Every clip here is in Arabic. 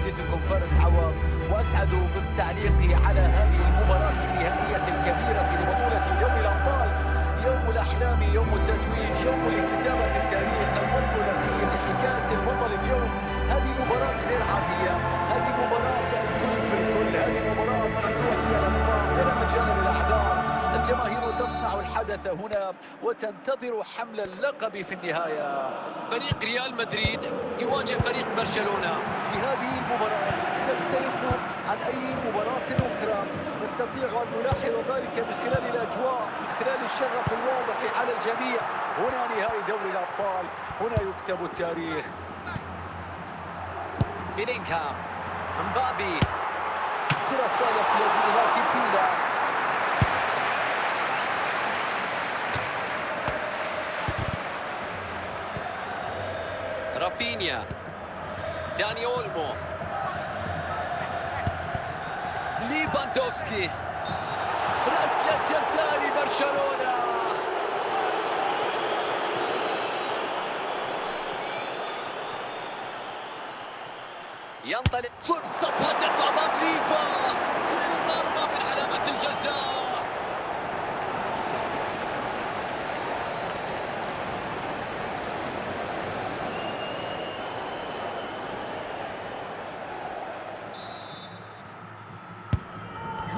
محدثكم فارس عوض، وأسعد بالتعليق على هذه المباراة النهائية الكبيرة لبطولة دوري الأبطال. يوم الأحلام، يوم التتويج، يوم لكتابة التاريخ، الفصل الأخير لحكاية البطل اليوم. هذه مباراة غير عادية، هذه مباراة الكل في الكل، هذه مباراة مفتوح فيها الأخطاء ولا مجال للأعذار. الجماهير تصنع الحدث هنا وتنتظر حمل اللقب في النهاية. فريق ريال مدريد يواجه فريق برشلونة في هذه المباراة تختلف عن أي مباراة أخرى، نستطيع أن نلاحظ ذلك من خلال الأجواء، من خلال الشغف الواضح على الجميع. هنا نهائي دوري الأبطال، هنا يكتب التاريخ. بيلينغهام، مبابي، كرة سهلة في يد إيراكي بيلا. رافينيا، داني أولمو، ليفاندوفسكي، ركلة جزاء لبرشلونة. ينطلق، فرصة هدف أمام ليفا في المرمى من علامة الجزاء.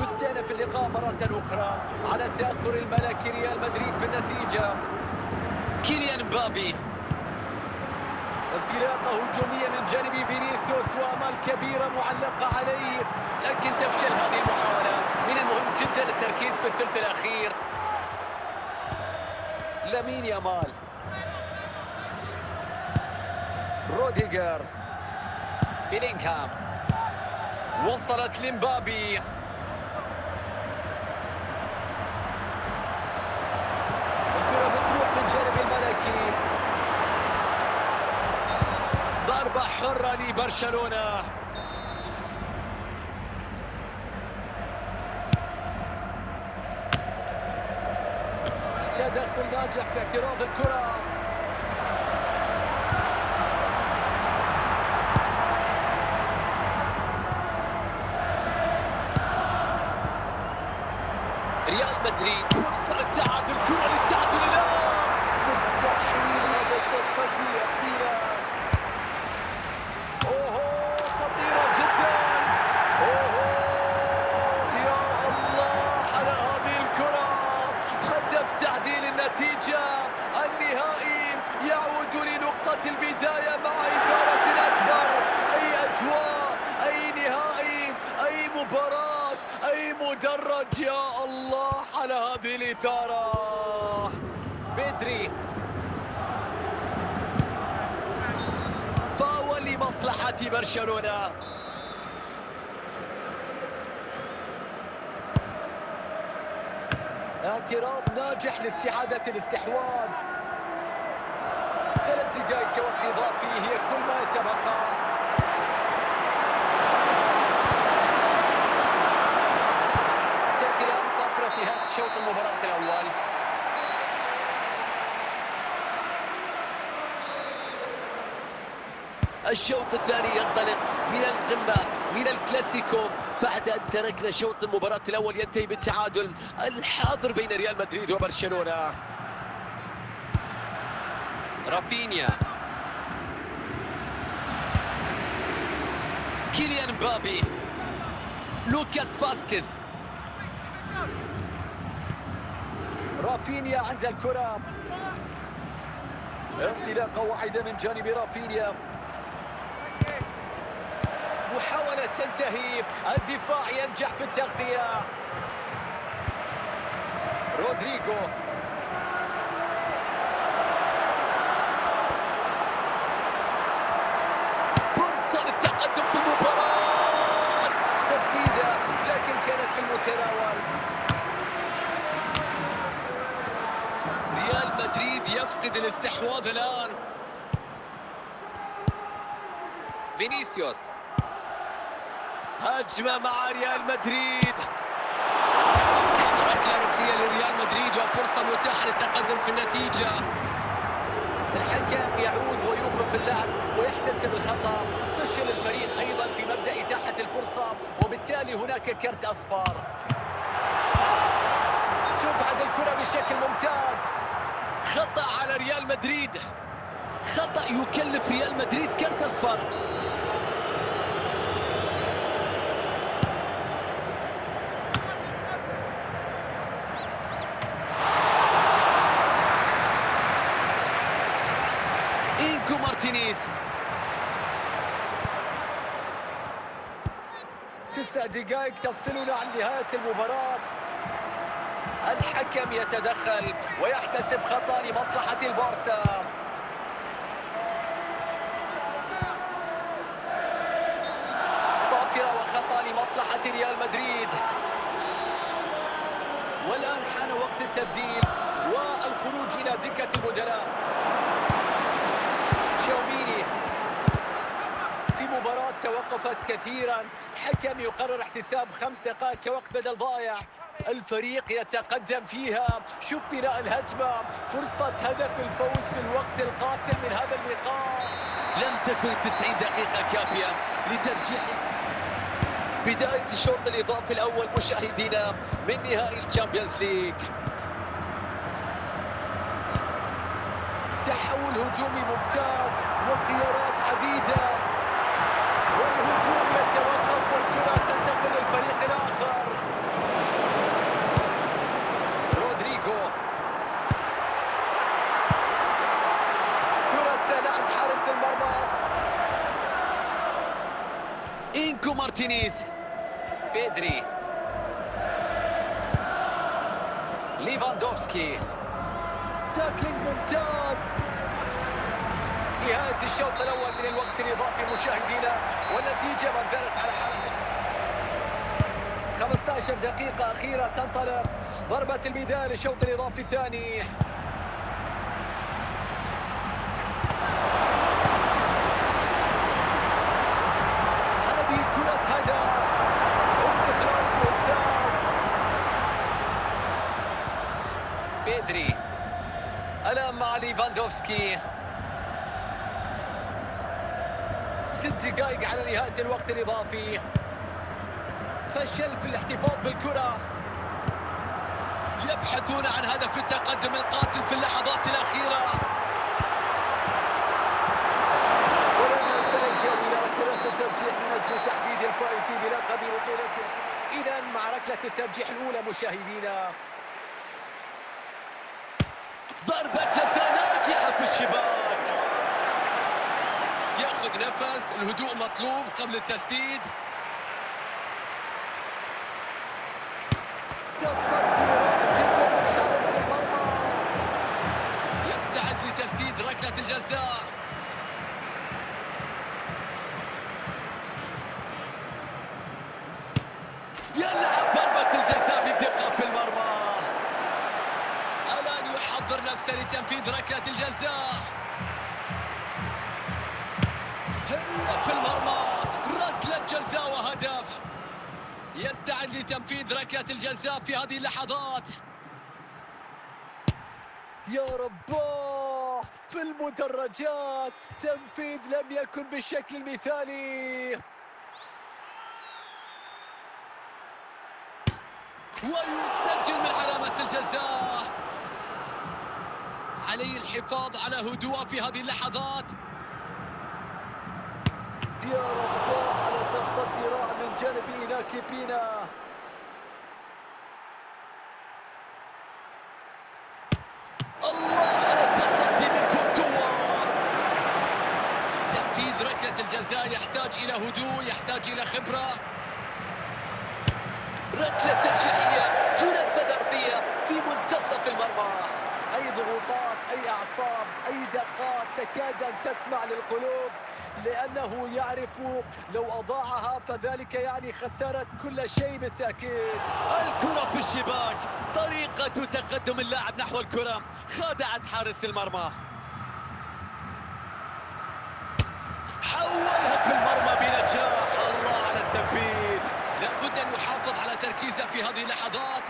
يستأنف اللقاء مرة أخرى على تأخر الملكي ريال مدريد في النتيجة. كيليان مبابي، انطلاقة هجومية من جانب فينيسيوس وآمال كبيرة معلقة عليه، لكن تفشل هذه المحاولة. من المهم جدا التركيز في الثلث الأخير. لامين يامال، روديجر، بيلينغهام، وصلت لمبابي، الكرة بتروح من جانب الملكي. ضربة حرة لبرشلونة. تدخل ناجح في اعتراض الكرة. ريال مدريد فرصة للتعادل، كرة للتعادل الآن. مستحيل هذا التصدي أخيرا. أوهو، خطيرة جدا. أوهو، يا الله على هذه الكرة. هدف تعديل النتيجة. النهائي يعود لنقطة البداية مع إثارة أكبر. أي أجواء، أي نهائي، أي مباراة، أي مدرج. يا الله على هذه الإثارة. بدري، فاول لمصلحة برشلونة. اعتراض ناجح لاستعادة الاستحواذ. 3 دقائق كوقت إضافي هي كل ما يتبقى. تأتي الآن صافرة في نهاية شوط المباراة الأول. الشوط الثاني ينطلق من القمة، من الكلاسيكو. بعد أن تركنا شوط المباراة الأول ينتهي بالتعادل الحاضر بين ريال مدريد وبرشلونة. رافينيا، كيليان مبابي، لوكاس فاسكيز، رافينيا عند الكرة. انطلاقة واحدة من جانب رافينيا. محاولة تنتهي، الدفاع ينجح في التغطية. رودريجو، فرصة للتقدم في المباراة. تسديدة لكن كانت في المتناول. ريال مدريد يفقد الاستحواذ الآن. فينيسيوس، هجمة مع ريال مدريد. ركلة ركنية لريال مدريد وفرصة متاحة للتقدم في النتيجة. الحكم يعود ويوقف اللعب ويحتسب الخطأ. فشل الفريق أيضا في مبدأ هناك كرت أصفر. تبعد الكرة بشكل ممتاز. خطأ على ريال مدريد، خطأ يكلف ريال مدريد كرت أصفر. إنكو مارتينيز. 9 دقائق تفصلنا عن نهاية المباراة. الحكم يتدخل ويحتسب خطأ لمصلحة البارسا. صافرة وخطأ لمصلحة ريال مدريد. والآن حان وقت التبديل والخروج إلى دكة البدلاء. تشاوميني في مباراة توقفت كثيرا، الحكم يقرر احتساب 5 دقائق كوقت بدل ضائع. الفريق يتقدم فيها. شوف بناء الهجمة، فرصة هدف الفوز في الوقت القاتل من هذا اللقاء. لم تكن 90 دقيقة كافية لترجيح بداية الشوط الإضافي الأول مشاهدينا من نهائي الشامبيونز ليج. تحول هجومي ممتاز وخيارات عديدة، والهجوم يتوقف والكرة تنتقل للفريق الآخر. رودريغو، كرة سهلة عند حارس المرمى. إنكو مارتينيز. بيدري، ليفاندوفسكي، تاكلينج ممتاز. نهاية الشوط الأول من الوقت الإضافي مشاهدينا، والنتيجة ما زالت على حالها. 15 دقيقة أخيرة تنطلق ضربة البداية للشوط الإضافي الثاني. هذه كرة هدف، استخلاص ممتاز. بيدري الآن مع ليفاندوفسكي. 6 دقائق على نهاية الوقت الإضافي. فشل في الاحتفاظ بالكرة. يبحثون عن هدف التقدم القاتل في اللحظات الأخيرة. ونرسل الجولة كرة الترجيح من أجل تحديد الفائز بلقب بطولة. إذا مع ركلة الترجيح الأولى مشاهدينا. ضربة جزاء ناجحة في الشباك. ياخذ نفس، الهدوء مطلوب قبل التسديد. يستعد لتسديد ركلة الجزاء. يلعب ضربة الجزاء بثقة في المرمى. الآن يحضر نفسه لتنفيذ ركلة الجزاء. هل في المرمى، ركلة جزاء وهدف. يستعد لتنفيذ ركلة الجزاء في هذه اللحظات. يا رباه، في المدرجات تنفيذ لم يكن بالشكل المثالي. ويسجل من علامة الجزاء. عليه الحفاظ على هدوءه في هذه اللحظات. يا رباه على تصدي رائع من جانب إيناكي بينا. الله على التصدي من كورتوا. تنفيذ ركلة الجزاء يحتاج إلى هدوء، يحتاج إلى خبرة. ركلة ترجيحية تنفذ أرضية في منتصف المرمى. أي ضغوطات، أي أعصاب، أي دقات تكاد أن تسمع للقلوب، لأنه يعرف لو أضاعها فذلك يعني خسارة كل شيء بالتأكيد. الكرة في الشباك، طريقة تقدم اللاعب نحو الكرة خادعت حارس المرمى. حولها في المرمى بنجاح. الله على التنفيذ. لابد أن يحافظ على تركيزه في هذه اللحظات.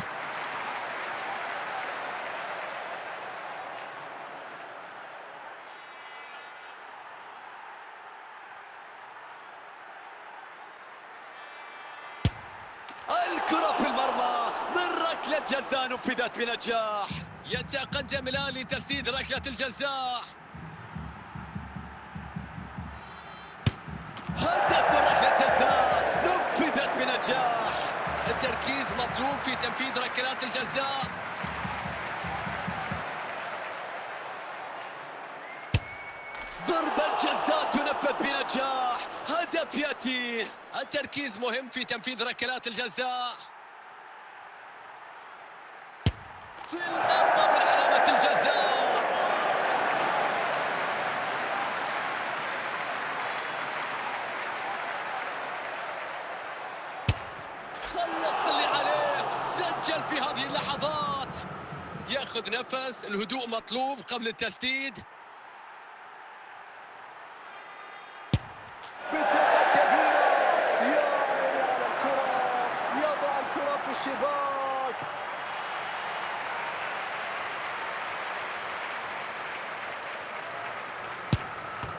الكرة في المرمى من ركلة جزاء نفذت بنجاح. يتقدم الآن لتسديد ركلة الجزاء. هدف من ركلة جزاء نفذت بنجاح. التركيز مطلوب في تنفيذ ركلات الجزاء. ضربة جزاء تنفذ بنجاح. هدف يأتي. التركيز مهم في تنفيذ ركلات الجزاء. في المرمى من علامة الجزاء. خلص اللي عليه، سجل في هذه اللحظات. ياخذ نفس، الهدوء مطلوب قبل التسديد. بثقة كبيرة يا عيني على الكرة، يضع الكرة في الشباك.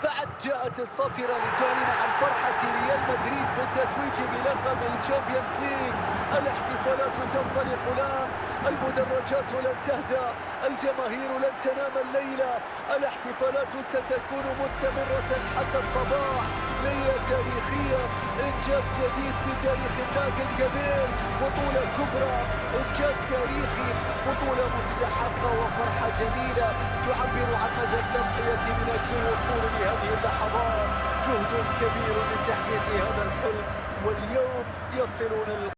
بعد جاءت الصافرة لتعلن عن فرحة ريال مدريد بالتتويج بلقب الشامبيونز ليج. الاحتفالات تنطلق الآن، المدرجات لن تهدأ، الجماهير لن تنام الليلة، الاحتفالات ستكون مستمرة حتى الصباح. ليلة تاريخية، إنجاز جديد في تاريخ النادي الكبير، بطولة كبرى، إنجاز تاريخي، بطولة مستحقة وفرحة جميلة تعبر عن مدى التضحية من أجل الوصول لهذه اللحظات. جهد كبير لتحقيق هذا الحلم، واليوم يصلون